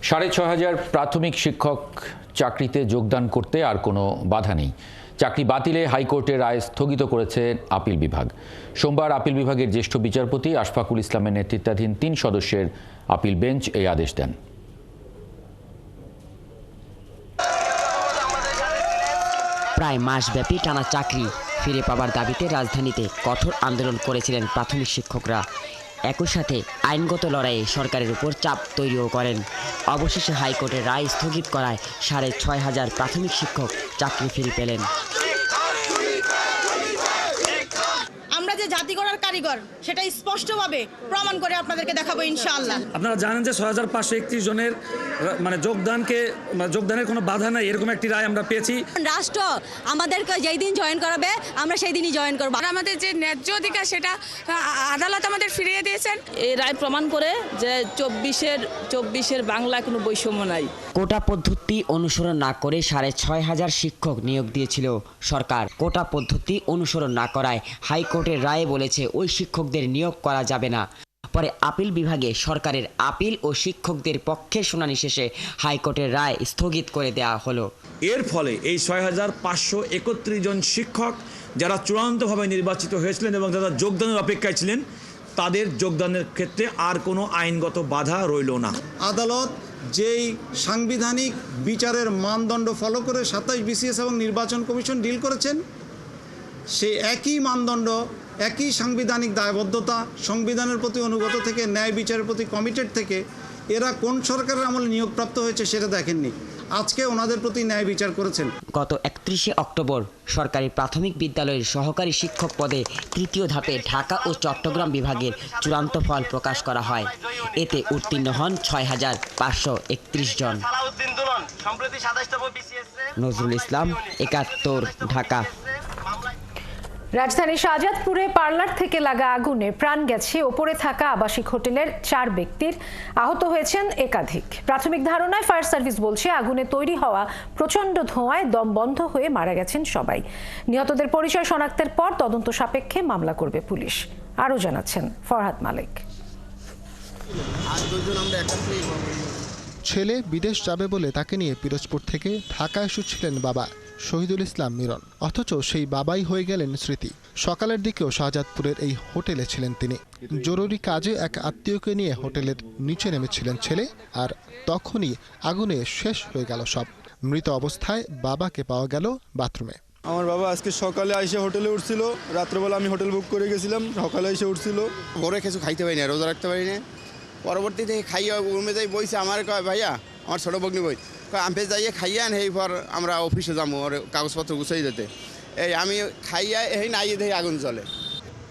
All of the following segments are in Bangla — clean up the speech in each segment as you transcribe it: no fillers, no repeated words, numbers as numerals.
৬,৫০০ প্রাথমিক শিক্ষক চাকরিতে যোগদান করতে আর কোনো বাধা নেই। চাকরি বাতিলে হাইকোর্টের রায় স্থগিত করেছে আপিল বিভাগ। সোমবার আপিল বিভাগের জ্যেষ্ঠ বিচারপতি আশফাকুল ইসলামের নেতৃত্বাধীন ৩ সদস্যের আপিল বেঞ্চ এই আদেশ দেন। প্রায় মাসব্যাপী টানা চাকরি ফিরে পাবার দাবিতে রাজধানীতে কঠোর আন্দোলন করেছিলেন প্রাথমিক শিক্ষকরা। একই সাথে আইনগত লড়াইয়ে সরকারের উপর চাপ তৈরিও করেন। অবশেষে হাইকোর্টের রায় স্থগিত করায় ৬,৫০০ প্রাথমিক শিক্ষক চাকরি ফিরে পেলেন। আমরা যে জাতি গড়ার কারিগর সেটা স্পষ্টভাবে প্রমাণ করে আপনাদেরকে দেখাবো ইনশাআল্লাহ। আপনারা জানেন যে ৬,৫৩১ জনের যোগদানের কোনো বাধা নাই, এরকম একটি রায় আমরা পেয়েছি। রাষ্ট্র আমাদেরকে যেই দিন জয়েন করাবে আমরা সেই দিনই জয়েন করবো। আর আমাদের যে ন্যায্য অধিকার সেটা আদালত আমাদের ফিরিয়ে দিয়েছেন। এই রায় প্রমাণ করে যে ২৪-এর বাংলায় কোনো বৈষম্য নাই। কোটা পদ্ধতি অনুসরণ না করে ৬,৫০০ শিক্ষক নিয়োগ দিয়েছিল সরকার। কোটা পদ্ধতি অনুসরণ না করায় হাইকোর্টের রায়ে বলেছে ওই শিক্ষকদের নিয়োগ করা যাবে না। পরে আপিল বিভাগে সরকারের আপিল ও শিক্ষকদের পক্ষে শুনানি শেষে হাইকোর্টের রায় স্থগিত করে দেওয়া হলো। এর ফলে এই ৬,৫৩১ জন শিক্ষক যারা চূড়ান্তভাবে নির্বাচিত হয়েছিলেন এবং যারা যোগদানের অপেক্ষায় ছিলেন তাদের যোগদানের ক্ষেত্রে আর কোনো আইনগত বাধা রইল না। আদালত যেই সাংবিধানিক বিচারের মানদণ্ড ফলো করে ২৭ বিসিএস এবং নির্বাচন কমিশন ডিল করেছেন, সেই একই মানদণ্ড, একই সাংবিধানিক দায়বদ্ধতা, সংবিধানের প্রতি অনুগত থেকে, ন্যায় বিচারের প্রতি কমিটেড থেকে এরা কোন সরকারের আমলে নিয়োগপ্রাপ্ত হয়েছে সেটা দেখেননি। আজকে ওনাদের প্রতি ন্যায় বিচার করেছেন। গত ৩১ অক্টোবর সরকারি প্রাথমিক বিদ্যালয়ের সহকারী শিক্ষক পদে তৃতীয় ধাপে ঢাকা ও চট্টগ্রাম বিভাগের চূড়ান্ত ফল প্রকাশ করা হয়। এতে উত্তীর্ণ হন ৬,৫৩১ জন। নজরুল ইসলাম, ৭১, ঢাকা। রাজধানীর শাহজাদপুরে পার্লার থেকে লাগা আগুনে প্রাণ গেছে ওপরে থাকা আবাসিক হোটেলের ৪ ব্যক্তির, আহত হয়েছেন একাধিক। প্রাথমিক ধারণায় ফায়ার সার্ভিস বলছে আগুনে তৈরি হওয়া প্রচণ্ড ধোঁয়ায় দম বন্ধ হয়ে মারা গেছেন সবাই। নিহতদের পরিচয় শনাক্তের পর তদন্ত সাপেক্ষে মামলা করবে পুলিশ। আরও জানাচ্ছেন ফরহাদ মালিক। ছেলে বিদেশ যাবে বলে তাকে নিয়ে পিরোজপুর থেকে ঢাকা এসেছিলেন বাবা শহীদুল ইসলাম মিরন, অথচ সেই বাবাই হয়ে গেলেন স্মৃতি। সকালের দিকেও শাহজাদপুরের এই হোটেলে ছিলেন তিনি। জরুরি কাজে এক আত্মীয়কে নিয়ে হোটেলের নিচে নেমেছিলেন ছেলে, আর তখনই আগুনে শেষ হয়ে গেল সব। মৃত অবস্থায় বাবাকে পাওয়া গেল বাথরুমে। আমার বাবা আজকে সকালে এসে হোটেলে উঠছিল, রাত্রেবেলা আমি হোটেল বুক করে গেছিলাম, সকালে এসে উঠছিল। ভোরে কিছু খাইতে পারি না, রোজা রাখতে পারি না। পরবর্তীতে খাইয়া রুমে যাই বইছে, আমার কয় ভাইয়া আমার ছোটো বগ্নি বই আমি যাইয়ে খাইয়া এই পর আমরা অফিসে যাবো ওর কাগজপত্র গুছাই দিতে। এই আমি খাইয়া এই নাই দেই আগুন জ্বলে।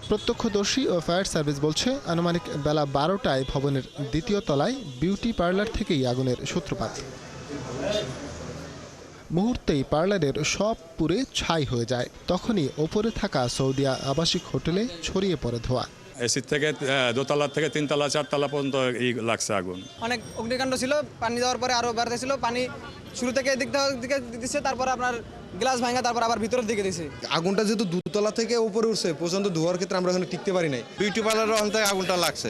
প্রত্যক্ষদর্শী ও ফায়ার সার্ভিস বলছে আনুমানিক বেলা ১২টায় ভবনের দ্বিতীয় তলায় বিউটি পার্লার থেকেই আগুনের সূত্রপাত। মুহূর্তেই পার্লারের সব পুড়ে ছাই হয়ে যায়। তখনই ওপরে থাকা সৌদিয়া আবাসিক হোটেলে ছড়িয়ে পড়ে ধোঁয়া। এসি থেকে দোতলা থেকে ৩ তলা ৪ তলা পর্যন্ত লাগছে আগুন। অনেক অগ্নিকাণ্ড ছিল, পানি দেওয়ার পরে আরো বাড়তেছিল। পানি শুরু থেকে এদিক দিকে দিচ্ছে, তারপরে আপনার গ্লাস ভাঙা, তারপর আবার ভিতরের দিকে দিছে। আগুনটা যেহেতু দুতলা থেকে উপরে উঠছে, প্রচন্ড ধোঁয়ার ক্ষেত্রে আমরা ওখানে টিকতে পারি নাই। বিউটি পার্লারের অন্তরে আগুনটা লাগছে।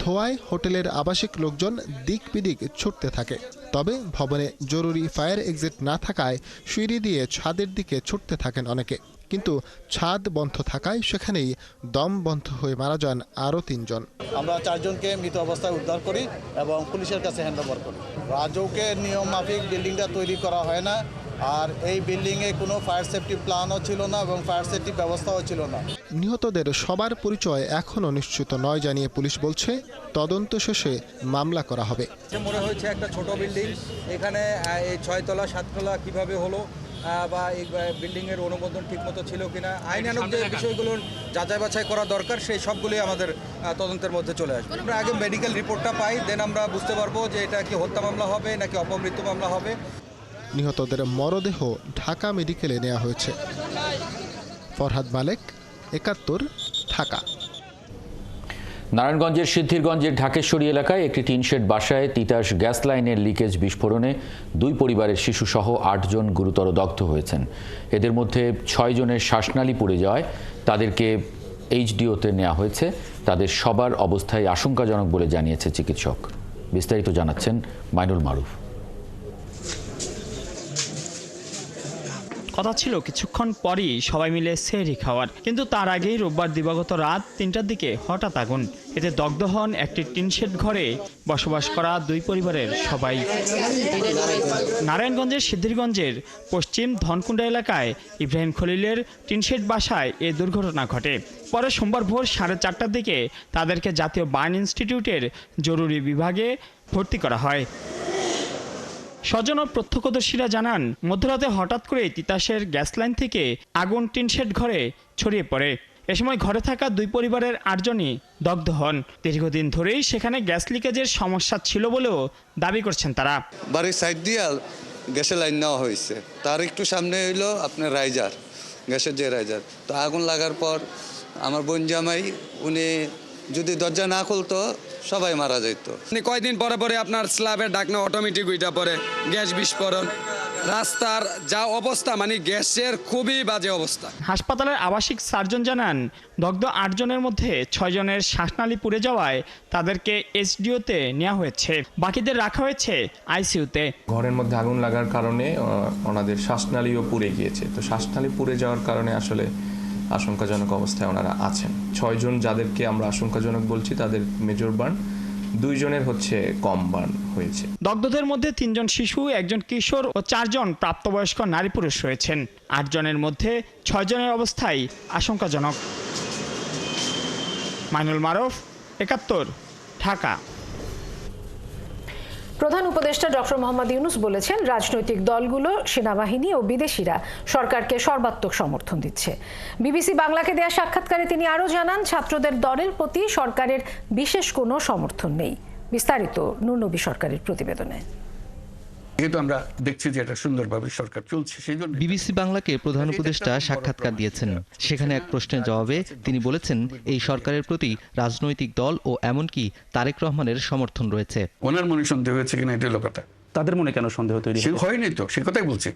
ধোঁয়ায় হোটেলের আবাসিক লোকজন দিক বিদিক ছুটতে থাকে। তবে ভবনে জরুরি ফায়ার এক্সিট না থাকায় সিঁড়ি দিয়ে ছাদের দিকে ছুটতে থাকেন অনেকে, কিন্তু ছাদ বন্ধ থাকায় সেখানেই দম বন্ধ হয়ে মারা যান আরও ৩ জন। আমরা ৪ জনকে মৃত অবস্থায় উদ্ধার করি এবং পুলিশের কাছে হ্যান্ডওভার করি। রাজউকের নিয়ম মাফিক বিল্ডিংটা তৈরি করা হয় না, আর এই বিল্ডিংয়ে কোনো ফায়ার সেফটি প্ল্যানও ছিল না এবং ফায়ার সেফটি ব্যবস্থাও ছিল না। নিহতদের সবার পরিচয় এখনও নিশ্চিত নয় জানিয়ে পুলিশ বলছে তদন্ত শেষে মামলা করা হবে। মনে হয়েছে একটা ছোট বিল্ডিং, এখানে এই ৬ তলা ৭ তলা কীভাবে হলো বা এই বিল্ডিংয়ের অনুমোদন ঠিকমতো ছিল কিনা, আইনানুগ যে বিষয়গুলো যাচাই বাছাই করা দরকার সেই সবগুলোই আমাদের তদন্তের মধ্যে চলে আসবে। আমরা আগে মেডিকেল রিপোর্টটা পাই, দেন আমরা বুঝতে পারবো যে এটা কি হত্যা মামলা হবে নাকি অপমৃত্যু মামলা হবে। নিহতদের মরদেহ ঢাকা মেডিকেলে নেওয়া হয়েছে। ফরহাদ মালিক, ৭১, ঢাকা। নারায়ণগঞ্জের সিদ্ধিরগঞ্জের ঢাকেশ্বরী এলাকায় একটি টিনশেড বাসায় তিতাস গ্যাস লাইনের লিকেজ বিস্ফোরণে ২ পরিবারের শিশুসহ ৮ জন গুরুতর দগ্ধ হয়েছেন। এদের মধ্যে ৬ জনের শ্বাসনালী পুড়ে যাওয়ায় তাদেরকে এইচডিওতে নেওয়া হয়েছে। তাদের সবার অবস্থায় আশঙ্কাজনক বলে জানিয়েছে চিকিৎসক। বিস্তারিত জানাচ্ছেন মাইনুল মারুফ। কথা ছিল কিছুক্ষণ পরই সবাই মিলে সেহরি খাওয়ার, কিন্তু তার আগেই রোববার দিবাগত রাত ৩টার দিকে হঠাৎ আগুন। এতে দগ্ধ হন একটি টিনশেড ঘরে বসবাস করা 2 পরিবারের সবাই। নারায়ণগঞ্জের সিদ্ধিরগঞ্জের পশ্চিম ধনকুণ্ডা এলাকায় ইব্রাহিম খলিলের টিনশেড বাসায় এ দুর্ঘটনা ঘটে। পরে সোমবার ভোর 4:30টার দিকে তাদেরকে জাতীয় বার্ন ইনস্টিটিউটের জরুরি বিভাগে ভর্তি করা হয়। স্বজন ও প্রত্যক্ষদর্শীরা জানান, মধ্যরাতে হঠাৎ করে তিতাসের গ্যাস লাইন থেকে আগুন টিনশেড ঘরে ছড়িয়ে পড়ে। এ সময় ঘরে থাকা 2 পরিবারের 8 জনই দগ্ধ হন। দীর্ঘদিন ধরেই সেখানে গ্যাস লিকেজের সমস্যা ছিল বলেও দাবি করছেন তারা। বাড়ির সাইড দিয়ে গ্যাসের লাইন নেওয়া হয়েছে, তার একটু সামনে হইলো আপনার রাইজার, গ্যাসের যে রাইজার। তো আগুন লাগার পর আমার বোন জামাই উনি যদি দরজা না খুলতো সবাই মারা যেত। কয়দিন পরে পরে আপনার স্ল্যাবের ঢাকনা অটোমেটিক উইটা পরে গ্যাস বিস্ফোরণ, রাস্তার যা অবস্থা, মানে গ্যাসের খুবই বাজে অবস্থা। হাসপাতালের আবাসিক সার্জন জানান, দগ্ধ 8 জনের মধ্যে 6 জনের শ্বাসনালী পুড়ে যাওয়ায় তাদেরকে এসডিওতে নেওয়া হয়েছে, বাকিদের রাখা হয়েছে আইসিইউতে। ঘরের মধ্যে আগুন লাগার কারণে ওনাদের শ্বাসনালীও পুড়ে গিয়েছে। তো শ্বাসনালী পুড়ে যাওয়ার কারণে আসলে আশঙ্কাজনক অবস্থায় ওনারা আছেন। 6 জন যাদেরকে আমরা আশঙ্কাজনক বলছি তাদের মেজর বার্ন, 2 জনের হচ্ছে কম বার্ন হয়েছে। দগ্ধদের মধ্যে 3 জন শিশু, 1 জন কিশোর ও 4 জন প্রাপ্তবয়স্ক নারী পুরুষ রয়েছেন। 8 জনের মধ্যে 6 জনের অবস্থায় আশঙ্কাজনক। মাইনুল মারুফ, 71, ঢাকা। প্রধান উপদেষ্টা ডক্টর মোহাম্মদ ইউনূস বলেছেন, রাজনৈতিক দলগুলো, সেনাবাহিনী ও বিদেশিরা সরকারকে সর্বাত্মক সমর্থন দিচ্ছে। বিবিসি বাংলাকে দেয়া সাক্ষাৎকারে তিনি আরও জানান, ছাত্রদের দলের প্রতি সরকারের বিশেষ কোনো সমর্থন নেই। বিস্তারিত নূর নবী সরকারের প্রতিবেদনে। যেহেতু আমরা দেখছি যে এটা সুন্দরভাবে সরকার চলছে, সেই জন্য বিবিসি বাংলাকে প্রধান উপদেষ্টা সাক্ষাৎকার দিয়েছেন। সেখানে এক প্রশ্নের জবাবে তিনি বলেছেন, এই সরকারের প্রতি রাজনৈতিক দল ও এমনকি তারেক রহমানের সমর্থন রয়েছে। ওনার মনে সন্দেহ হয়েছে কিনা এটা হলো কথা। তাদের মনে কেন সন্দেহ তৈরি হয়নি? তো সে কথাই বলছি।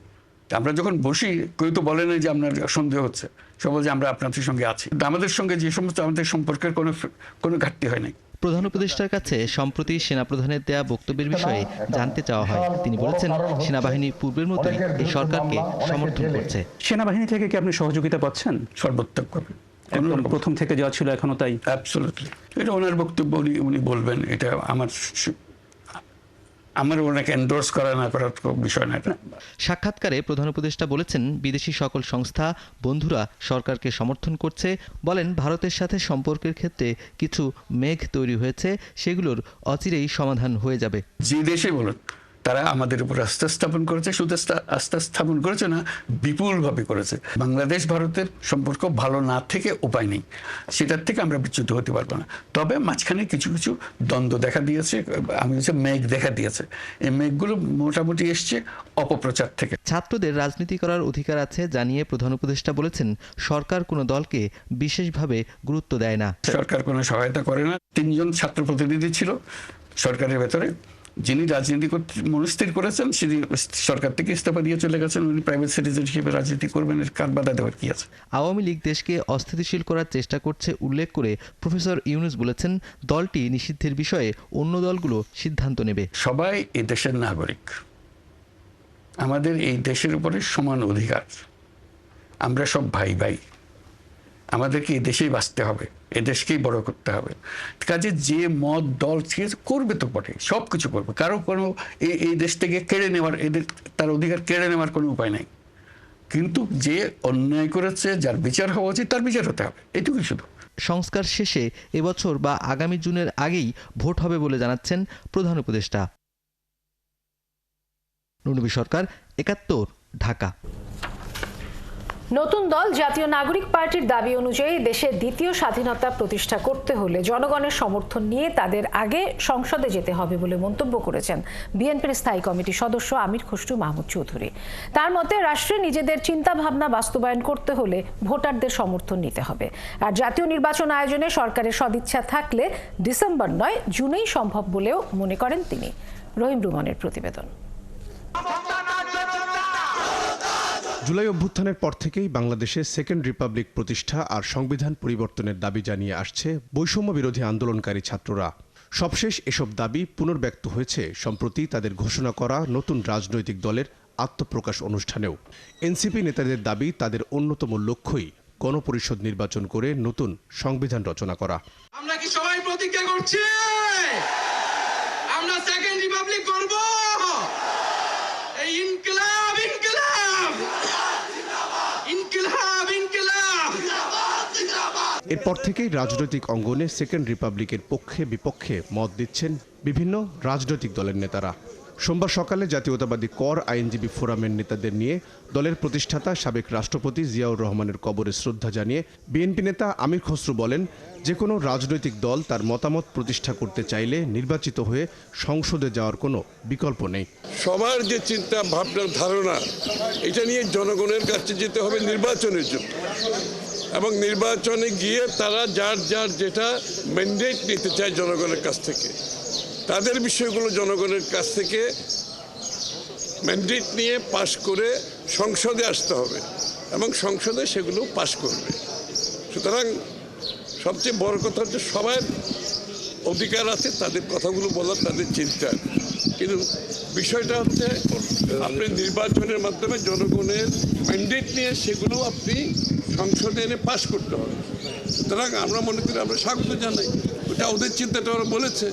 আমরা যখন বসি কেউ তো বলে না যে আপনার সন্দেহ হচ্ছে, সব বলছে আমরা আপনাদের সঙ্গে আছি। আমাদের সঙ্গে যে সমস্ত আমাদের সম্পর্কের কোনো ঘাটতি হয় নাই। প্রধান উপদেষ্টার কাছে সম্প্রতি সেনাপ্রধানের দেয়া বক্তব্যের বিষয়ে জানতে চাওয়া হয়। তিনি বলেছেন, সেনাবাহিনী পূর্বের মতোই এই সরকারকে সমর্থন করছে। সেনাবাহিনী থেকে কি আপনি সহযোগিতা পাচ্ছেন? সর্বোত্তমভাবে, একদম প্রথম থেকে যা ছিল এখনো তাই? অ্যাবসলিউটলি। এটা ওনার বক্তব্য, উনি বলবেন। এটা আমার ওনাকে এন্ডোর্স করা না করার বিষয় না এটা। সাক্ষাৎকারে প্রধান উপদেষ্টা বলেছেন, বিদেশি সকল সংস্থা, বন্ধুরা সরকারকে সমর্থন করছে। বলেন, ভারতের সাথে সম্পর্কের ক্ষেত্রে কিছু মেঘ তৈরি হয়েছে, সেগুলোর অচিরেই সমাধান হয়ে যাবে। যে দেশে বলুন, তারা আমাদের উপর আস্থা স্থাপন করেছে, শুধু আস্থা স্থাপন করেছে না, বিপুলভাবে করেছে। বাংলাদেশ ভারতের সম্পর্ক ভালো না থেকে উপায় নেই, সেটার থেকে আমরা বিচ্যুত হতে পারবো না। তবে মাঝখানে কিছু কিছু দ্বন্দ্ব দেখা দিয়েছে, আমি হচ্ছে মেঘ দেখা দিয়েছে। এই মেঘগুলো মোটামুটি এসছে অপপ্রচার থেকে। ছাত্রদের রাজনীতি করার অধিকার আছে জানিয়ে প্রধান উপদেষ্টা বলেছেন, সরকার কোনো দলকে বিশেষভাবে গুরুত্ব দেয় না। সরকার কোনো সহায়তা করে না। 3 জন ছাত্র প্রতিনিধি ছিল সরকারের ভেতরে, যিনি রাজনীতি করতে মনস্থির করেছেন, তিনি সরকার থেকে ইস্তফা দিয়ে চলে গেছেন। উনি প্রাইভেট সিটিজেন হিসেবে রাজনীতি করবেন, এর কার বাধা দেওয়ার কি আছে? আওয়ামী লীগ দেশকে অস্থিতিশীল করার চেষ্টা করছে উল্লেখ করে প্রফেসর ইউনূস বলেছেন, দলটি নিষিদ্ধের বিষয়ে অন্য দলগুলো সিদ্ধান্ত নেবে। সবাই এই দেশের নাগরিক, আমাদের এই দেশের উপরে সমান অধিকার। আমরা সব ভাই ভাই, আমাদেরকে এই দেশেই বাঁচতে হবে, এ দেশকেই বড় করতে হবে। কাজে যে মত দল করবে তো বটে, সব কিছু করবে। কারো কোনো এই দেশ থেকে কেড়ে নেওয়ার, তার অধিকার কেড়ে নেওয়ার কোনো উপায় নাই। কিন্তু যে অন্যায় করেছে, যার বিচার হওয়া উচিত, তার বিচার হতে হবে, এটুকুই শুধু। সংস্কার শেষে এবছর বা আগামী জুনের আগেই ভোট হবে বলে জানাচ্ছেন প্রধান উপদেষ্টা। নূর নবী সরকার, 71, ঢাকা। নতুন দল জাতীয় নাগরিক পার্টির দাবি অনুযায়ী দেশের দ্বিতীয় স্বাধীনতা প্রতিষ্ঠা করতে হলে জনগণের সমর্থন নিয়ে তাদের আগে সংসদে যেতে হবে বলে মন্তব্য করেছেন বিএনপির স্থায়ী কমিটির সদস্য আমির খসরু মাহমুদ চৌধুরী। তার মতে, রাষ্ট্রে নিজেদের চিন্তা ভাবনা বাস্তবায়ন করতে হলে ভোটারদের সমর্থন নিতে হবে। আর জাতীয় নির্বাচন আয়োজনে সরকারের সদিচ্ছা থাকলে ডিসেম্বর নয়, জুনেই সম্ভব বলেও মনে করেন তিনি। রহিম রুমানের প্রতিবেদন। জুলাই অভ্যুত্থানের পর থেকেই বাংলাদেশে সেকেন্ড রিপাবলিক প্রতিষ্ঠা আর সংবিধান পরিবর্তনের দাবি জানিয়ে আসছে বৈষম্য বিরোধী আন্দোলনকারী ছাত্ররা। সবশেষ এসব দাবি পুনর্ব্যক্ত হয়েছে সম্প্রতি তাদের ঘোষণা করা নতুন রাজনৈতিক দলের আত্মপ্রকাশ অনুষ্ঠানেও। এনসিপি নেতাদের দাবি তাদের অন্যতম লক্ষ্যই গণপরিষদ নির্বাচন করে নতুন সংবিধান রচনা করা। আমরা কি সবাই প্রতিজ্ঞা করছি আমরা সেকেন্ড রিপাবলিক করব? এই ইনকিলাব ইনকিলাব ইনকিলাব ইনকিলাব। এরপর থেকেই রাজনৈতিক অঙ্গনে সেকেন্ড রিপাবলিকের পক্ষে বিপক্ষে মত দিচ্ছেন বিভিন্ন রাজনৈতিক দলের নেতারা। সোমবার সকালে জাতীয়তাবাদী কর আইনজীবী ফোরামের নেতাদের নিয়ে দলের প্রতিষ্ঠাতা সাবেক রাষ্ট্রপতি জিয়াউর রহমানের কবরে শ্রদ্ধা জানিয়ে বিএনপি নেতা আমির খসরু বলেন, যে কোনো রাজনৈতিক দল তার মতামত প্রতিষ্ঠা করতে চাইলে নির্বাচিত হয়ে সংসদে যাওয়ার কোনো বিকল্প নেই। সবার যে চিন্তা ভাবনা ধারণা এটা নিয়ে জনগণের কাছে যেতে হবে নির্বাচনের জন্য, এবং নির্বাচনে গিয়ে তারা যার যার যেটা ম্যান্ডেট নিতে চায় জনগণের কাছ থেকে, তাদের বিষয়গুলো জনগণের কাছ থেকে ম্যান্ডেট নিয়ে পাশ করে সংসদে আসতে হবে এবং সংসদে সেগুলো পাশ করবে। সুতরাং সবচেয়ে বড় কথা হচ্ছে সবার অধিকার আছে তাদের কথাগুলো বলার, তাদের চিন্তার, কিন্তু বিষয়টা হচ্ছে আপনি নির্বাচনের মাধ্যমে জনগণের ম্যান্ডেট নিয়ে সেগুলো আপনি সংসদে এনে পাশ করতে হবে। সুতরাং আমরা মনে করি আমরা স্বাগত জানাই, ওটা ওদের চিন্তাটা ওরা বলেছে,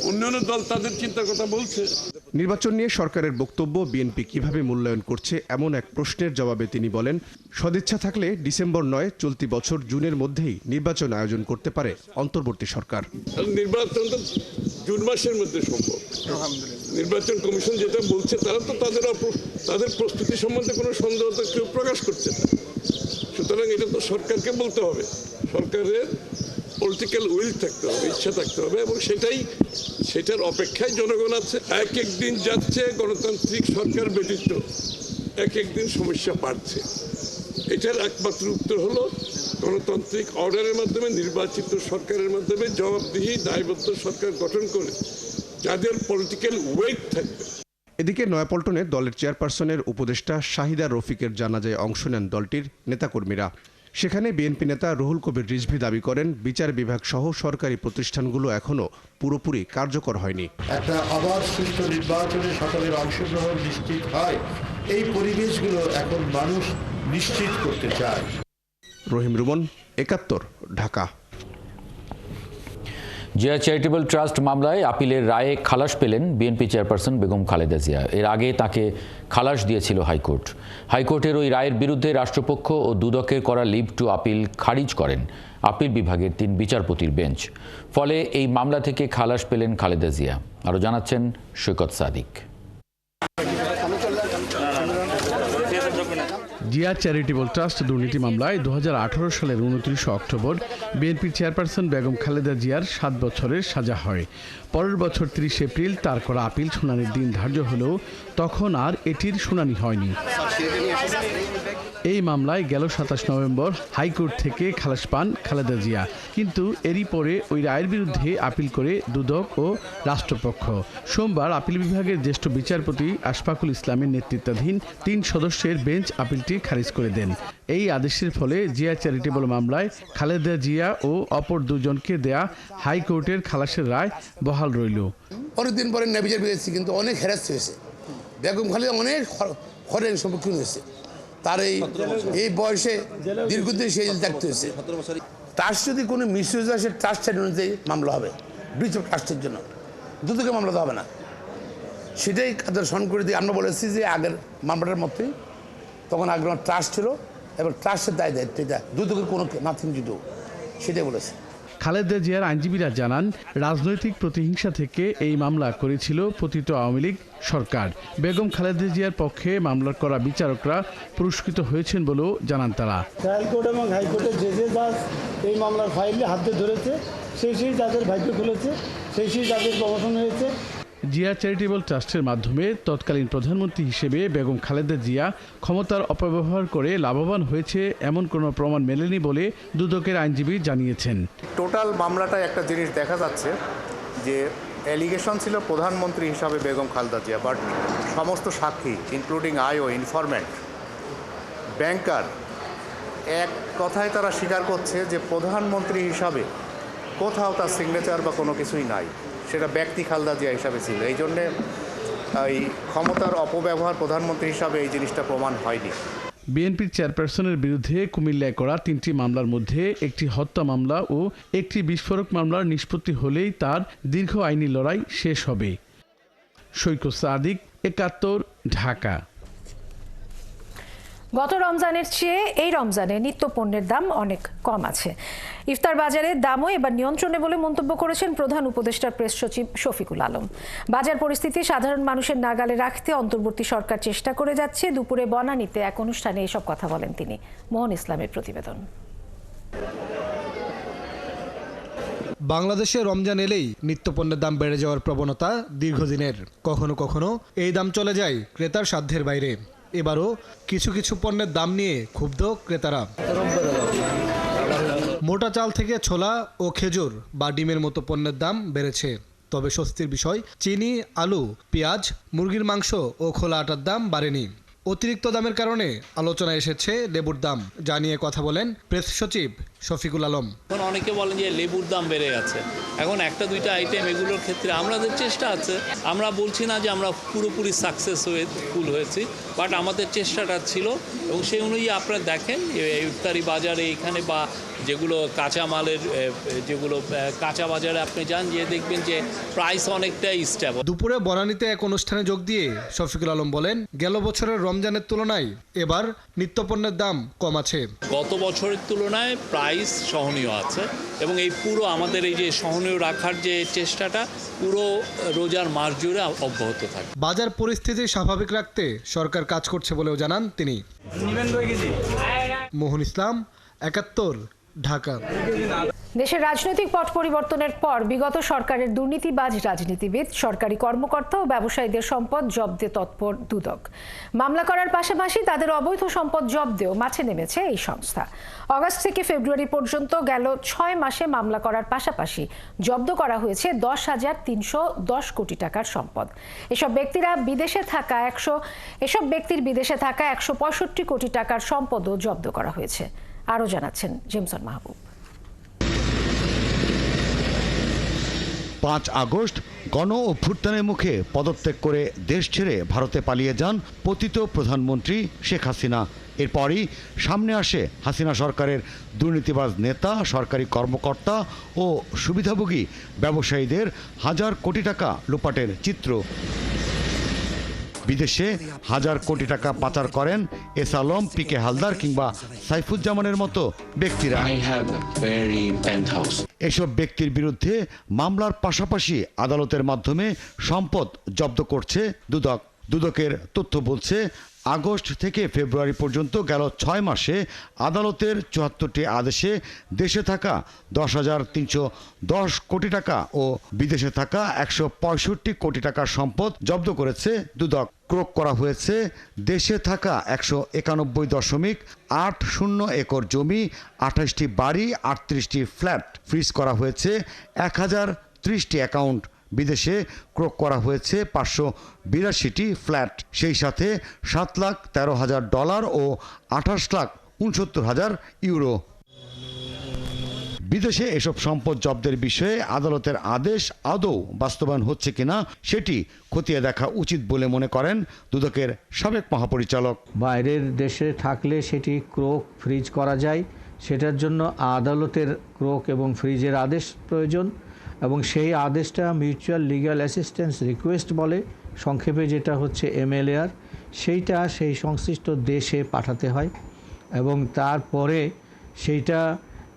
অন্যান্য দল তাদের চিন্তার কথা বলছে। নির্বাচন নিয়ে সরকারের বক্তব্য বিএনপি কিভাবে মূল্যায়ন করছে এমন এক প্রশ্নের জবাবে তিনি বলেন, সদিচ্ছা থাকলে ডিসেম্বর নয় চলতি বছর জুনের মধ্যেই নির্বাচন আয়োজন করতে পারে অন্তর্বর্তী সরকার। নির্বাচন তো জুন মাসের মধ্যে সম্ভব। নির্বাচন কমিশন যেটা বলছে তারা তো তাদের প্রস্তুতি সম্বন্ধে কোনো সন্দেহ তো কেউ প্রকাশ করছে না। সুতরাং এটা তো সরকারকে বলতে হবে, সরকারের পলিটিক্যাল উইল থাকতে হবে, ইচ্ছা থাকতে হবে, এবং সেটার অপেক্ষায় জনগণ আছে। এক এক দিন যাচ্ছে গণতান্ত্রিক সরকার ব্যতীত এক এক দিন সমস্যা বাড়ছে। এটার একমাত্র উত্তর হলো গণতান্ত্রিক অর্ডারের মাধ্যমে নির্বাচিত সরকারের মাধ্যমে জবাবদিহি দায়বদ্ধ সরকার গঠন করে যাদের পলিটিক্যাল ওয়েট থাকবে। এদিকে নয়াপল্টনে দলের চেয়ারপারসনের উপদেষ্টা শাহিদা রফিকের জানাজায় অংশ নেন দলটির নেতাকর্মীরা। সেখানে বিএনপি নেতা রুহুল কবির রিজভী দাবি করেন, বিচার বিভাগ সহ সরকারি প্রতিষ্ঠানগুলো এখনো পুরোপুরি কার্যকর হয়নি। একটা অবাধ সুষ্ঠু নির্বাচনে সকলের অংশগ্রহণ নিশ্চিত হয়, এই পরিবেশগুলো এখন মানুষ নিশ্চিত করতে চায়। রহিম রুমন, ৭১, ঢাকা। জিয়া চ্যারিটেবল ট্রাস্ট মামলায় আপিলের রায়ে খালাস পেলেন বিএনপি চেয়ারপারসন বেগম খালেদা জিয়া। এর আগে তাকে খালাস দিয়েছিল হাইকোর্ট। হাইকোর্টের ওই রায়ের বিরুদ্ধে রাষ্ট্রপক্ষ ও দুদকের করা লিভ টু আপিল খারিজ করেন আপিল বিভাগের ৩ বিচারপতির বেঞ্চ। ফলে এই মামলা থেকে খালাস পেলেন খালেদা জিয়া। আরও জানাচ্ছেন সৈকত সাদিক। জিয়া চ্যারিটেবল ট্রাস্ট দুর্নীতি মামলায় ২০১৮ সালের ২৯ অক্টোবর বিএনপির চেয়ারপারসন বেগম খালেদা জিয়ার ৭ বছরের সাজা হয়। পরের বছর ৩০ এপ্রিল তার করা আপিল শুনানির দিন ধার্য হলেও তখন আর এটির শুনানি হয়নি। এই মামলায় গেল ২৭ নভেম্বর হাইকোর্ট থেকে খালাস পান খালেদা জিয়া, কিন্তু এরই পরে ওই রায়ের বিরুদ্ধে আপিল করে দুদক ও রাষ্ট্রপক্ষ। সোমবার আপিল বিভাগের জ্যেষ্ঠ বিচারপতি আশফাকুল ইসলামের নেতৃত্বাধীন ৩ সদস্যের বেঞ্চ আপিলটি খারিজ করে দেন। এই আদেশের ফলে জিয়া চ্যারিটেবল মামলায় খালেদা জিয়া ও অপর দুজনকে দেয়া হাইকোর্টের খালাসের রায় বহাল রইল। অনেকদিন পরে বিচার পেয়েছি, কিন্তু অনেক হ্যারাস হয়েছে। বেগম খালেদা অনেক হরের সম্মুখীন হয়েছে। তার এই বয়সে দীর্ঘদিন সেই দেখতে হয়েছে। ট্রাস্ট যদি কোনো মিসইউজ হয়, সে ট্রাস্ট অনুযায়ী মামলা হবে। ব্রিচ অফ ট্রাস্টের জন্য দুদকে মামলা তো হবে না, সেটাই তাদের স্মরণ করে দিয়ে আমরা বলেছি যে আগের মামলাটার মতোই তখন আগ্রহ ট্রাস্ট ছিল এবং ট্রাস্টের দায়িত্ব এটা দুদকের কোনো নাথিং টু ডু, সেটাই বলেছে। খালেদা জিয়ার আইনজীবীরা জানান, রাজনৈতিক প্রতিহিংসা থেকে এই মামলা করেছিল পতিত আওয়ামী লীগ সরকার। বেগম খালেদা জিয়ার পক্ষে মামলার করা বিচারকরা পুরস্কৃত হয়েছেন বলেও জানান তারা। ট্রায়াল কোর্ট এবং হাইকোর্টের যে জাজ এই মামলার ফাইলে হাতে ধরেছে, সেই জাজের ভাগ্য খুলেছে, সেই জাজের প্রমোশন হয়েছে। জিয়া চ্যারিটেবল ট্রাস্টের মাধ্যমে তৎকালীন প্রধানমন্ত্রী হিসেবে বেগম খালেদা জিয়া ক্ষমতার অপব্যবহার করে লাভবান হয়েছে এমন কোনো প্রমাণ মেলেনি বলে দুদকের আইনজীবী জানিয়েছেন। টোটাল মামলাটায় একটা জিনিস দেখা যাচ্ছে যে অ্যালিগেশন ছিল প্রধানমন্ত্রী হিসাবে বেগম খালেদা জিয়া, বাট সমস্ত সাক্ষী ইনক্লুডিং আইও, ইনফরম্যান্ট, ব্যাংকার, এক কথায় তারা স্বীকার করছে যে প্রধানমন্ত্রী হিসাবে কোথাও তার সিগনেচার বা কোনো কিছুই নাই। সেটা ব্যক্তি খালেদা জিয়া হিসাবে ছিল। এই জন্যে এই ক্ষমতার অপব্যবহার প্রধানমন্ত্রী হিসাবে এই জিনিসটা প্রমাণ হয়নি। বিএনপির চেয়ারপারসনের বিরুদ্ধে কুমিল্লায় করা 3টি মামলার মধ্যে একটি হত্যা মামলা ও একটি বিস্ফোরক মামলার নিষ্পত্তি হলেই তার দীর্ঘ আইনি লড়াই শেষ হবে। সৈকত সাদিক, 71, ঢাকা। গত রমজানের চেয়ে এই রমজানে নিত্য পণ্যের দাম অনেক কম আছে। ইফতার বাজারের দামও এবার নিয়ন্ত্রণে বলে মন্তব্য করেছেন প্রধান উপদেষ্টার প্রেস সচিব শফিকুল আলম। বাজার পরিস্থিতি সাধারণ মানুষের নাগালে রাখতে অন্তর্বর্তী সরকার চেষ্টা করে যাচ্ছে। দুপুরে বনানীতে এক অনুষ্ঠানে এসব কথা বলেন তিনি। মোহন ইসলামের প্রতিবেদন। বাংলাদেশে রমজান এলেই নিত্যপণ্যের দাম বেড়ে যাওয়ার প্রবণতা দীর্ঘদিনের। কখনো কখনো এই দাম চলে যায় ক্রেতার সাধ্যের বাইরে। এবারও কিছু কিছু পণ্যের দাম নিয়ে ক্ষুব্ধ ক্রেতারা। মোটা চাল থেকে ছোলা ও খেজুর বা ডিমের মতো পণ্যের দাম বেড়েছে। তবে স্বস্তির বিষয়, চিনি, আলু, পেঁয়াজ, মুরগির মাংস ও খোলা আটার দাম বাড়েনি। অতিরিক্ত দামের কারণে আলোচনায় এসেছে লেবুর দাম, যা নিয়ে কথা বলেন প্রেস সচিব শফিকুল আলম। এখন অনেকে বলেন যে লেবুর দাম বেড়ে গেছে। এখন একটা দুইটা আইটেম এগুলোর ক্ষেত্রে আমাদের চেষ্টা আছে। আমরা বলছি না যে আমরা পুরোপুরি সাকসেসফুল হয়েছি, বাট আমাদের চেষ্টাটা ছিল এবং সেই অনুযায়ী আপনারা দেখেন ইফতারি বাজারে এখানে বা যেগুলো কাঁচামালের যেগুলো কাঁচা বাজারে আপনি যান, যে দেখবেন যে প্রাইস অনেকটাই স্টেবল। দুপুরে বনানীতে এক অনুষ্ঠানে যোগ দিয়ে শফিকুল আলম বলেন, গেল বছরের রমজানের তুলনায় এবার নিত্যপণ্যের দাম কম আছে। গত বছরের তুলনায় প্রাইস সহনীয় আছে এবং এই পুরো আমাদের এই যে সহনীয় রাখার যে চেষ্টাটা পুরো রোজার মাস জুড়ে অব্যাহত থাকে। বাজার পরিস্থিতি স্বাভাবিক রাখতে সরকার কাজ করছে বলেও জানান তিনি। মোহন ইসলাম, 71, ঢাকা। দেশের রাজনৈতিক পট পরিবর্তনের পর বিগত সরকারের দুর্নীতিবাজ রাজনীতিবিদ, সরকারি কর্মকর্তা ও ব্যবসায়ীদের সম্পদ জব্দে তৎপর দুদক। মামলা করার পাশাপাশি তাদের অবৈধ সম্পদ জব্দেও মাঠে নেমেছে এই সংস্থা। আগস্ট থেকে ফেব্রুয়ারি পর্যন্ত গেল 6 মাসে মামলা করার পাশাপাশি জব্দ করা হয়েছে 10,310 কোটি টাকার সম্পদ। এসব ব্যক্তির বিদেশে থাকা 165 কোটি টাকার সম্পদও জব্দ করা হয়েছে। আরও জানাচ্ছেন জেমসন মাহবুব। 5 আগস্ট গণ অভ্যুত্থানের মুখে পদত্যাগ করে দেশ ছেড়ে ভারতে পালিয়ে যান পতিত প্রধানমন্ত্রী শেখ হাসিনা। এরপরই সামনে আসে হাসিনা সরকারের দুর্নীতিবাজ নেতা, সরকারি কর্মকর্তা ও সুবিধাভোগী ব্যবসায়ীদের হাজার কোটি টাকা লোপাটের চিত্র। বিদেশে হাজার কোটি টাকা পাচার করেন এস আলম, পিকে হালদার কিংবা সাইফুজ্জামানের মতো ব্যক্তিরা। এসব ব্যক্তির বিরুদ্ধে মামলার পাশাপাশি আদালতের মাধ্যমে সম্পদ জব্দ করছে দুদক। দুদকের তথ্য বলছে, আগস্ট থেকে ফেব্রুয়ারি পর্যন্ত গেল 6 মাসে আদালতের 74টি আদেশে দেশে থাকা 10,310 কোটি টাকা ও বিদেশে থাকা 165 কোটি টাকার সম্পদ জব্দ করেছে দুদক। ক্রোক করা হয়েছে দেশে থাকা 191.80 একর জমি, 28টি বাড়ি, 38টি ফ্ল্যাট। ফ্রিজ করা হয়েছে 1030টি অ্যাকাউন্ট। বিদেশে ক্রোক করা হয়েছে 582টি ফ্ল্যাট, সেই সাথে $7,13,000 ও 28,69,000 ইউরো। বিদেশে এসব সম্পদ জব্দের বিষয়ে আদালতের আদেশ আদৌ বাস্তবায়ন হচ্ছে কিনা সেটি খতিয়ে দেখা উচিত বলে মনে করেন দুদকের সাবেক মহাপরিচালক। বাইরের দেশে থাকলে সেটি ক্রোক ফ্রিজ করা যায়, সেটার জন্য আদালতের ক্রোক এবং ফ্রিজের আদেশ প্রয়োজন এবং সেই আদেশটা মিউচুয়াল লিগ্যাল অ্যাসিস্ট্যান্স রিকোয়েস্ট বলে, সংক্ষেপে যেটা হচ্ছে MLAR, সেইটা সেই সংশ্লিষ্ট দেশে পাঠাতে হয় এবং তারপরে সেইটা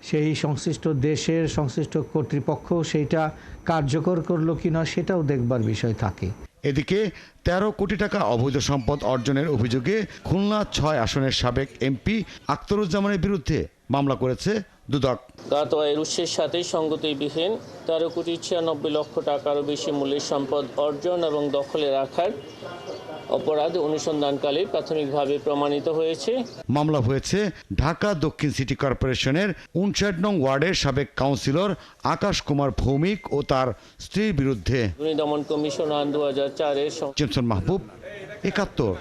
সেই সংশ্লিষ্ট দেশের সংশ্লিষ্ট কর্তৃপক্ষ সেইটা কার্যকর করলো কিনা সেটাও দেখবার বিষয় থাকে। এদিকে 13 কোটি টাকা অবৈধ সম্পদ অর্জনের অভিযোগে খুলনা 6 আসনের সাবেক MP আখতারুজ্জামানের বিরুদ্ধে মামলা করেছে দুদক। গত আয়ের উৎসের সাথে সঙ্গতিবিহীন 13,96,00,000 টাকারও বেশি মূল্যের সম্পদ অর্জন এবং দখলে রাখার অপরাধ অনুসন্ধানকালে প্রাথমিকভাবে প্রমাণিত হয়েছে। মামলা হয়েছে ঢাকা দক্ষিণ সিটি কর্পোরেশনের 59 নং ওয়ার্ডের সাবেক কাউন্সিলর আকাশ কুমার ভৌমিক ও তার স্ত্রীর বিরুদ্ধে। দুর্নীতি দমন কমিশন 2004-এর জেমসন মাহবুব, 71,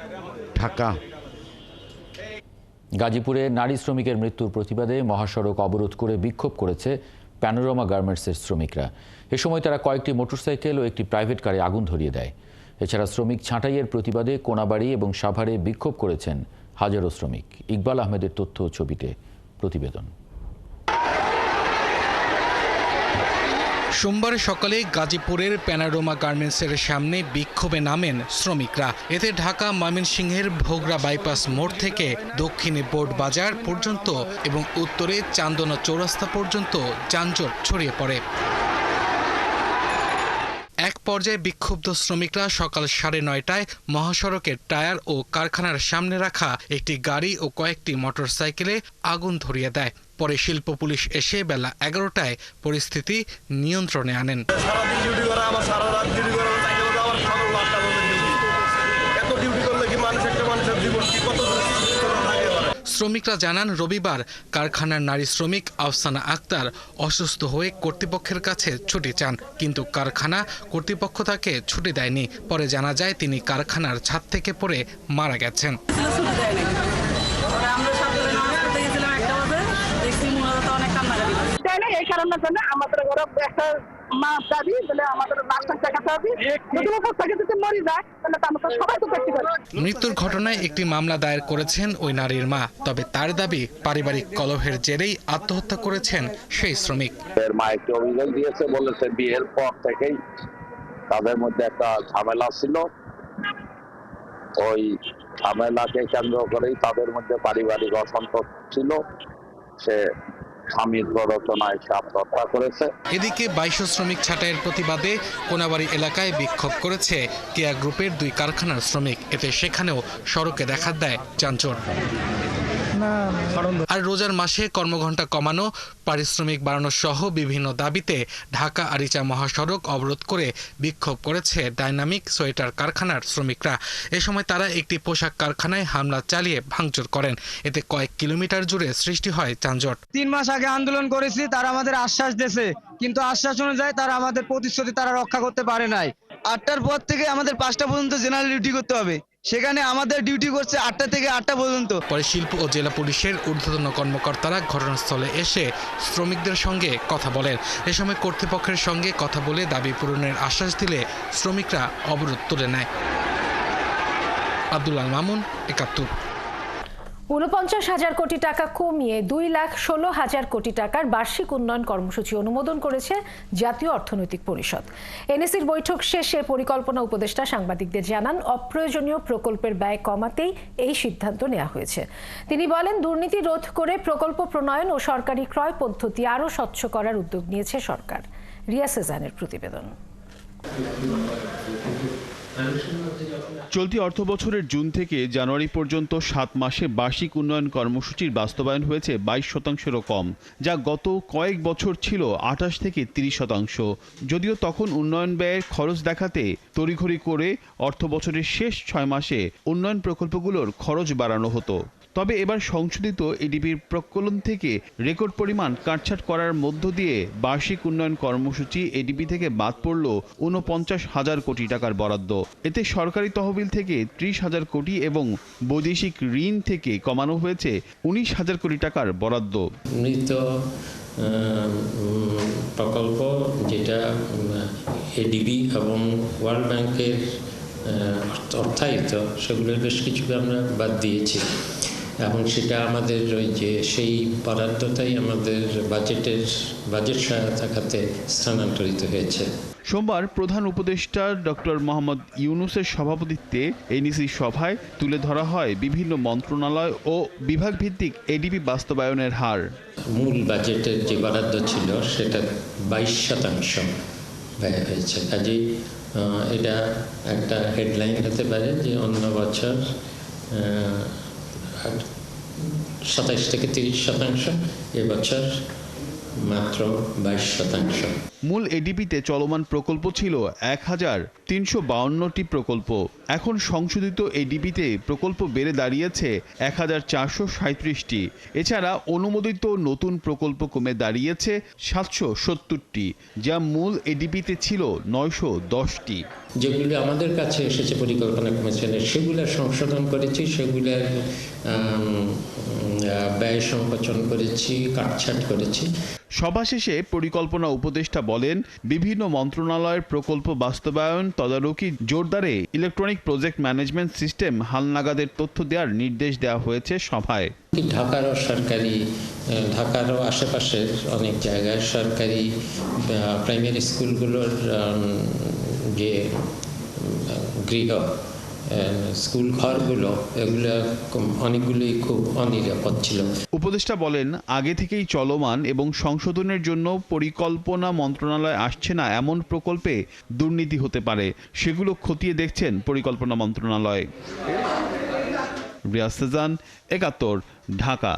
ঢাকা। গাজীপুরে নারী শ্রমিকের মৃত্যুর প্রতিবাদে মহাসড়ক অবরোধ করে বিক্ষোভ করেছে প্যানোরামা গার্মেন্টসের শ্রমিকরা। এ সময় তারা কয়েকটি মোটরসাইকেল ও একটি প্রাইভেট কারে আগুন ধরিয়ে দেয়। এছাড়া শ্রমিক ছাঁটাইয়ের প্রতিবাদে কোনাবাড়ি এবং সাভারে বিক্ষোভ করেছেন হাজারো শ্রমিক। ইকবাল আহমেদের তথ্য ও ছবিতে প্রতিবেদন। সোমবার সকালে গাজীপুরের প্যানোরামা গার্মেন্টসের সামনে বিক্ষোভে নামেন শ্রমিকরা। এতে ঢাকা ময়মনসিংহের ভোগড়া বাইপাস মোড় থেকে দক্ষিণে বোর্ড বাজার পর্যন্ত এবং উত্তরে চান্দনা চৌরাস্তা পর্যন্ত যানজট ছড়িয়ে পড়ে। এক পর্যায়ে বিক্ষুব্ধ শ্রমিকরা সকাল 9:30টায় মহাসড়কের টায়ার ও কারখানার সামনে রাখা একটি গাড়ি ও কয়েকটি মোটরসাইকেলে আগুন ধরিয়ে দেয়। পরে শিল্প পুলিশ এসে বেলা 11টায় পরিস্থিতি নিয়ন্ত্রণে আনেন। শ্রমিকরা জানান, রবিবার কারখানার নারী শ্রমিক আফসানা আক্তার অসুস্থ হয়ে কর্তৃপক্ষের কাছে ছুটি চান, কিন্তু কারখানা কর্তৃপক্ষ তাকে ছুটি দেয়নি। পরে জানা যায় তিনি কারখানার ছাদ থেকে পড়ে মারা গেছেন। এই কারণের জন্য আমাদের ঘরে একটা মাছ দাবি বলে আমাদের বাচ্চা দেখাতে হবে, যদি থেকে যদি মরে যায় তাহলে আমরা সবাই তো করতে পারি। মৃত্যুর ঘটনায় একটি মামলা দায়ের করেছেন ওই নারীর মা। তবে তার দাবি পারিবারিক কলহের জেরেই আত্মহত্যা করেছেন সেই শ্রমিক। এর মা একটি অভিযোগ দিয়েছে, বলেছে বিয়ের পর থেকেই তাদের মধ্যে একটা ঝামেলা ছিল। ওই ঝামেলাকে কেন্দ্র করেই তাদের মধ্যে পারিবারিক অসন্তোষ ছিল। সে স্বামীর প্ররোচনায় সে আত্মহত্যা করেছে। এদিকে 2200 শ্রমিক ছাঁটাইয়ের প্রতিবাদে কোনাবাড়ি এলাকায় বিক্ষোভ করেছে কেয়া গ্রুপের 2 কারখানার শ্রমিক। এতে সেখানেও সড়কে দেখা দেয় যানজট। আর রোজার মাসে কর্মঘণ্টা কমানো, পারিশ্রমিক বাড়ানো সহ বিভিন্ন দাবিতে ঢাকা আরিচা মহাসড়ক অবরোধ করে বিক্ষোভ করেছে ডাইনামিক সোয়েটার কারখানার শ্রমিকরা। এ সময় তারা একটি পোশাক কারখানায় হামলা চালিয়ে ভাঙচুর করেন। এতে কয়েক কিলোমিটার জুড়ে সৃষ্টি হয় যানজট। 3 মাস আগে আন্দোলন করেছি, তারা আমাদের আশ্বাস দিয়েছে, কিন্তু আশ্বাস অনুযায়ী তারা আমাদের প্রতিশ্রুতি তারা রক্ষা করতে পারে নাই। 8টার পর থেকে আমাদের 5টা পর্যন্ত জেনারেল ডিউটি করতে হবে, সেখানে আমাদের ডিউটি করছে 8টা থেকে 8টা পর্যন্ত। পরে শিল্প ও জেলা পুলিশের ঊর্ধ্বতন কর্মকর্তারা ঘটনাস্থলে এসে শ্রমিকদের সঙ্গে কথা বলেন। এ সময় কর্তৃপক্ষের সঙ্গে কথা বলে দাবি পূরণের আশ্বাস দিলে শ্রমিকরা অবরোধ তুলে নেয়। আব্দুল মামুন, ৭১। ৪৯,০০০ কোটি টাকা কমিয়ে ২,১৬,০০০ কোটি টাকার বার্ষিক উন্নয়ন কর্মসূচি অনুমোদন করেছে জাতীয় অর্থনৈতিক পরিষদ। এনএসির বৈঠক শেষে পরিকল্পনা উপদেষ্টা সাংবাদিকদের জানান, অপ্রয়োজনীয় প্রকল্পের ব্যয় কমাতেই এই সিদ্ধান্ত নেওয়া হয়েছে। তিনি বলেন, দুর্নীতি রোধ করে প্রকল্প প্রণয়ন ও সরকারি ক্রয় পদ্ধতি আরও স্বচ্ছ করার উদ্যোগ নিয়েছে সরকার। রিয়া সেজানের প্রতিবেদন। চলতি অর্থবছরের জুন থেকে জানুয়ারি পর্যন্ত 7 মাসে বার্ষিক উন্নয়ন কর্মসূচির বাস্তবায়ন হয়েছে 22%-রও কম, যা গত কয়েক বছর ছিল 28 থেকে 30%। যদিও তখন উন্নয়ন ব্যয়ের খরচ দেখাতে তড়িঘড়ি করে অর্থবছরের শেষ 6 মাসে উন্নয়ন প্রকল্পগুলোর খরচ বাড়ানো হতো। তবে এবার সংশোধিত এডিপির প্রকলন থেকে রেকর্ড পরিমাণ কাটছাঁট করার মধ্য দিয়ে বার্ষিক উন্নয়ন কর্মসূচি এডিপি থেকে বাদ পড়ল ৪৯,০০০ কোটি টাকার বরাদ্দ। এতে সরকারি তহবিল থেকে 30,০০০ কোটি এবং বৈদেশিক ঋণ থেকে কমানো হয়েছে 19,০০০ কোটি টাকার বরাদ্দ। মৃত প্রকল্প যেটা এডিবি এবং ওয়ার্ল্ড ব্যাংকের অর্থায়িত, সেগুলোর বেশ কিছুকে আমরা বাদ দিয়েছি এবং সেটা আমাদের ওই যে সেই বরাদ্দটাই আমাদের বাজেট সহায়তা খাতে স্থানান্তরিত হয়েছে। সোমবার প্রধান উপদেষ্টা ডক্টর মোহাম্মদ ইউনূসের সভাপতিত্বে এনইসি সভায় তুলে ধরা হয় বিভিন্ন মন্ত্রণালয় ও বিভাগ ভিত্তিক এডিপি বাস্তবায়নের হার। মূল বাজেটের যে বরাদ্দ ছিল সেটা 22% ব্যয় হয়েছে। কাজেই এটা একটা হেডলাইন হতে পারে যে অন্য বছর 27 থেকে 30%, এবছর মাত্র 22%। মূল এডিপিতে চলমান প্রকল্প ছিল ১,৩৫২টি প্রকল্প। এখন সংশোধিত এডিপিতে প্রকল্প বেড়ে দাঁড়িয়েছে ১,৪৩৭টি। এছাড়া অনুমোদিত নতুন প্রকল্প কমে দাঁড়িয়েছে ৭৭০টি, যা মূল এডিপিতে ছিল ৯১০টি। যেগুলো আমাদের কাছে এসেছে পরিকল্পনা কমিশনের সেগুলো সংশোধন করেছি, সেগুলোর ব্যয় সংকোচন করেছি, কাটছাট করেছি। সভা শেষে পরিকল্পনা উপদেষ্টা বলেন, বিভিন্ন মন্ত্রণালয়ের প্রকল্প বাস্তবায়ন তদারকি জোরদারে ইলেকট্রনিক প্রজেক্ট ম্যানেজমেন্ট সিস্টেম হালনাগাদের তথ্য দেওয়ার নির্দেশ দেওয়া হয়েছে সভায়। ঢাকারও আশেপাশের অনেক জায়গায় সরকারি প্রাইমারি স্কুলগুলোর যে গৃহ স্কুল ঘরগুলো এগুলো অনেকগুলোই খুব অনিরাপদ ছিল। উপদেষ্টা বলেন, আগে থেকেই চলমান এবং সংশোধনের জন্য পরিকল্পনা মন্ত্রণালয় আসছে না এমন প্রকল্পে দুর্নীতি হতে পারে, সেগুলো খতিয়ে দেখছেন পরিকল্পনা মন্ত্রণালয়। রিয়াজ সেজান, ৭১, ঢাকা।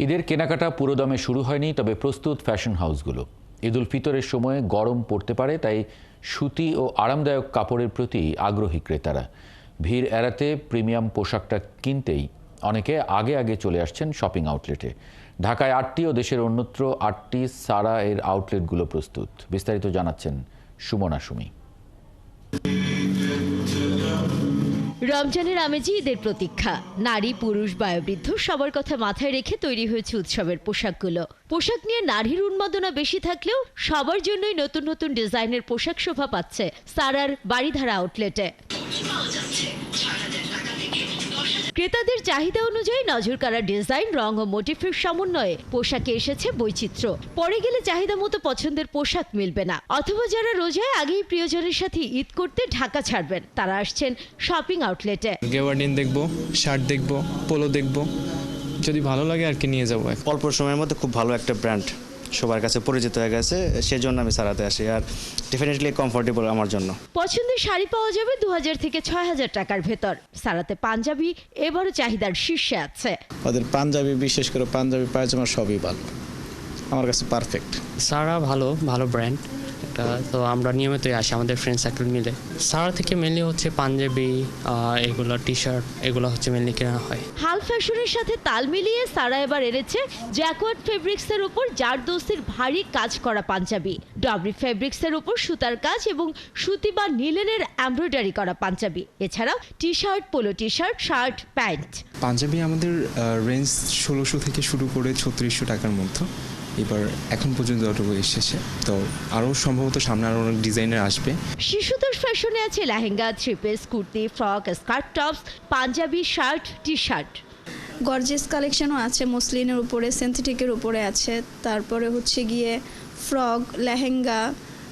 ঈদের কেনাকাটা পুরোদমে শুরু হয়নি, তবে প্রস্তুত ফ্যাশন হাউসগুলো। ঈদ উল ফিতরের সময় গরম পড়তে পারে, তাই সুতি ও আরামদায়ক কাপড়ের প্রতি আগ্রহী ক্রেতারা। ভিড় এড়াতে প্রিমিয়াম পোশাকটা কিনতেই অনেকে আগে আগে চলে আসছেন শপিং আউটলেটে। ঢাকায় ৮টি ও দেশের অন্যত্র ৮টি সারা এর আউটলেটগুলো প্রস্তুত। বিস্তারিত জানাচ্ছেন সুমনা সুমি। রমজানের আমেজে ঈদের প্রতীক্ষা। নারী, পুরুষ, বয়োবৃদ্ধ সবার কথা মাথায় রেখে তৈরি হয়েছে উৎসবের পোশাকগুলো। পোশাক নিয়ে নারীর উন্মাদনা বেশি থাকলেও সবার জন্যই নতুন নতুন ডিজাইনের পোশাক শোভা পাচ্ছে সারার বাড়িধারা আউটলেটে। ক্রেতাদের চাহিদা অনুযায়ী নজর কাড়া ডিজাইন, রং ও মোটিফের সমন্বয়ে পোশাকে এসেছে বৈচিত্র্য। পরে গেলে চাহিদা মতো পছন্দের পোশাক মিলবে না, অথবা যারা রোজায় আগেই প্রিয়জনের সাথে ঈদ করতে ঢাকা ছাড়বেন তারা আসছেন শপিং আউটলেটে। গেওয়ার্ডিন দেখবো, শার্ট দেখবো, পোলো দেখবো, যদি ভালো লাগে আর কি নিয়ে যাবো। অল্প সময়ের মধ্যে খুব ভালো একটা ব্র্যান্ড সবার কাছে পরিচিত হয়ে গেছে, সেজন্য আমি সারাতে আসি, আর ডেফিনেটলি কমফোর্টেবল আমার জন্য। পছন্দের শাড়ি পাওয়া যাবে ২০০০ থেকে ৬০০০ টাকার ভেতর। সারাতে পাঞ্জাবি এবারও চাহিদার শীর্ষে আছে। ওদের পাঞ্জাবি, বিশেষ করে পাঞ্জাবি পায়জামা সবই ভালো, আমার কাছে পারফেক্ট। সারা ভালো ব্র্যান্ড একটা, তো আমরা নিয়মিতই আসি আমাদের ফ্রেন্ড সার্কেল মিলে। সারা থেকে মেনলি হচ্ছে পাঞ্জাবি, এগুলো টি শার্ট, এগুলো হচ্ছে মেনলি কেনা হয়। হাল ফ্যাশনের সাথে তাল মিলিয়ে সারা এবার এনেছে জ্যাকওয়ার্ড ফেব্রিক্সের উপর জারদোসির ভারী কাজ করা পাঞ্জাবি, ডবরি ফেব্রিক্সের উপর সুতার কাজ এবং সুতি বা নিলেনের এমব্রয়ডারি করা পাঞ্জাবি, এছাড়াও T shirt, polo T shirt, shirt, pant. Punjabi আমাদের রেঞ্জ ১৬০০ থেকে শুরু করে ৩৬০০ টাকার মধ্যে। এবার এখন পর্যন্ত যতটুকু এসেছে, তো আরও সম্ভবত সামনে আরও অনেক ডিজাইনার আসবে। শিশুদের ফ্যাশনে আছে lehenga, three piece, kurti, frock, skirt tops, panjabi, shirt, T shirt. Gorgeous কালেকশনও আছে, মসলিনের উপরে, সিনথেটিকের উপরে আছে। তারপরে হচ্ছে গিয়ে frock, lehenga,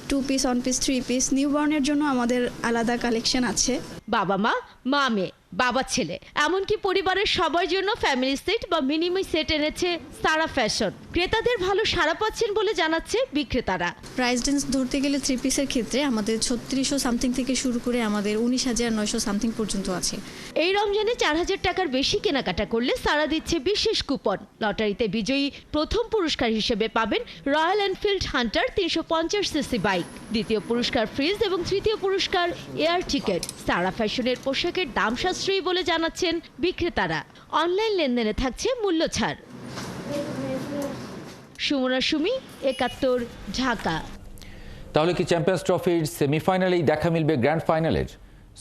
2 piece, 1 piece, 3 piece. নিউবর্নের জন্য আমাদের আলাদা কালেকশন আছে। বাবা মা, মা মেয়ে, বাবা ছেলে, এমনকি পরিবারের সবার জন্য ফ্যামিলি সেট বা মিনিমাম সেট এনেছে সারা ফ্যাশন। ক্রেতাদের ভালো সাড়া পাচ্ছেন বলে জানাচ্ছে বিক্রেতারা। প্রাইস রেঞ্জ ধরতে গেলে 3 পিসের ক্ষেত্রে আমাদের ৩৬০০ সামথিং থেকে শুরু করে আমাদের ১৯,৯০০ সামথিং পর্যন্ত আছে। এই রমজানে ৪,০০০ টাকার বেশি কেনাকাটা করলে সারা দিচ্ছে বিশেষ কুপন। লটারিতে বিজয়ী প্রথম পুরস্কার হিসেবে পাবেন royal Enfield Hunter ৩৫০ CC bike, দ্বিতীয় পুরস্কার ফ্রিজ এবং তৃতীয় পুরস্কার এয়ার টিকেট। সারা ফ্যাশনের পোশাকের দাম সাশ্রয়ী বলে জানাচ্ছেন বিক্রেতারা। অনলাইন লেনদেনে থাকছে মূল্য ছাড়। সুমনা সুমি, ৭১, ঢাকা। তাহলে কি চ্যাম্পিয়ন্স ট্রফির সেমিফাইনালেই দেখা মিলবে গ্র্যান্ড ফাইনালের?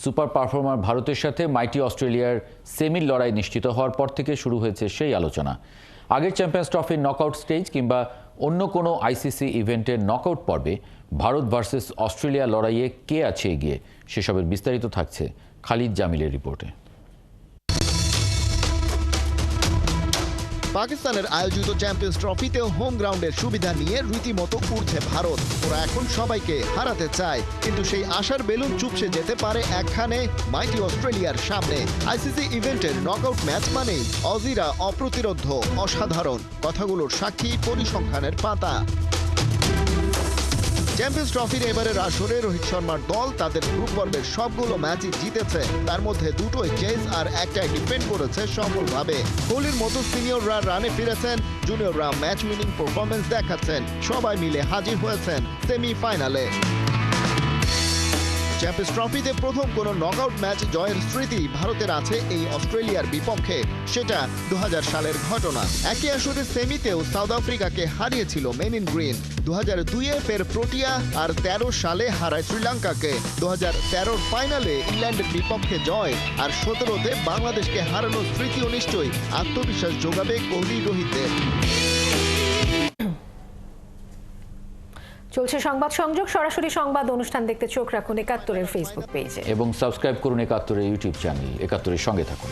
সুপার পারফর্মার ভারতের সাথে মাইটি অস্ট্রেলিয়ার সেমির লড়াই নিশ্চিত হওয়ার পর থেকে শুরু হয়েছে সেই আলোচনা। আগের চ্যাম্পিয়ন্স ট্রফির নকআউট স্টেজ কিংবা অন্য কোনো আইসিসি ইভেন্টের নকআউট পর্বে ভারত ভার্সেস অস্ট্রেলিয়া লড়াইয়ে কে আছে এগিয়ে, সেসবের বিস্তারিত থাকছে খালিদ জামিলের রিপোর্টে। পাকিস্তানের আয়োজিত চ্যাম্পিয়ন্স ট্রফিতেও হোম গ্রাউন্ডের সুবিধা নিয়ে রীতিমতো উঠছে ভারত। ওরা এখন সবাইকে হারাতে চায়, কিন্তু সেই আশার বেলুন চুপসে যেতে পারে একখানে মাইটি অস্ট্রেলিয়ার সামনে। আইসিসি ইভেন্টের নকআউট ম্যাচ মানেই অজিরা অপ্রতিরোধ, অসাধারণ। কথাগুলোর সাক্ষী পরিসংখ্যানের পাতা। চ্যাম্পিয়ন্স ট্রফির এবারের আসরে রোহিত শর্মার দল তাদের গ্রুপ পর্বের সবগুলো ম্যাচই জিতেছে, তার মধ্যে দুটোই চেজ আর একটাই ডিফেন্ড করেছে সফলভাবে। কোহলির মতো সিনিয়ররা রানে ফিরেছেন, জুনিয়ররা ম্যাচ উইনিং পারফরমেন্স দেখাচ্ছেন, সবাই মিলে হাজির হয়েছেন সেমিফাইনালে। চ্যাম্পিয়ন্স ট্রফিতে প্রথম কোনো নকআউট ম্যাচ জয়ের স্মৃতি ভারতের আছে এই অস্ট্রেলিয়ার বিপক্ষে, সেটা 2000 সালের ঘটনা। একই আসরে সেমিতেও সাউথ আফ্রিকাকে হারিয়েছিল মেন ইন গ্রিন। 2002-এ ফের প্রোটিয়া আর 13 সালে হারায় শ্রীলঙ্কাকে। 2013-র ফাইনালে ইংল্যান্ডের বিপক্ষে জয় আর 17-তে বাংলাদেশকে হারানোর স্মৃতিও নিশ্চয়ই আত্মবিশ্বাস যোগাবে কোহলি রোহিতদের। চলছে সংবাদ সংযোগ, সরাসরি সংবাদ অনুষ্ঠান দেখতে চোখ রাখুন ৭১-এর ফেসবুক পেজে এবং সাবস্ক্রাইব করুন ৭১-এর ইউটিউব চ্যানেল। ৭১-এর সঙ্গে থাকুন।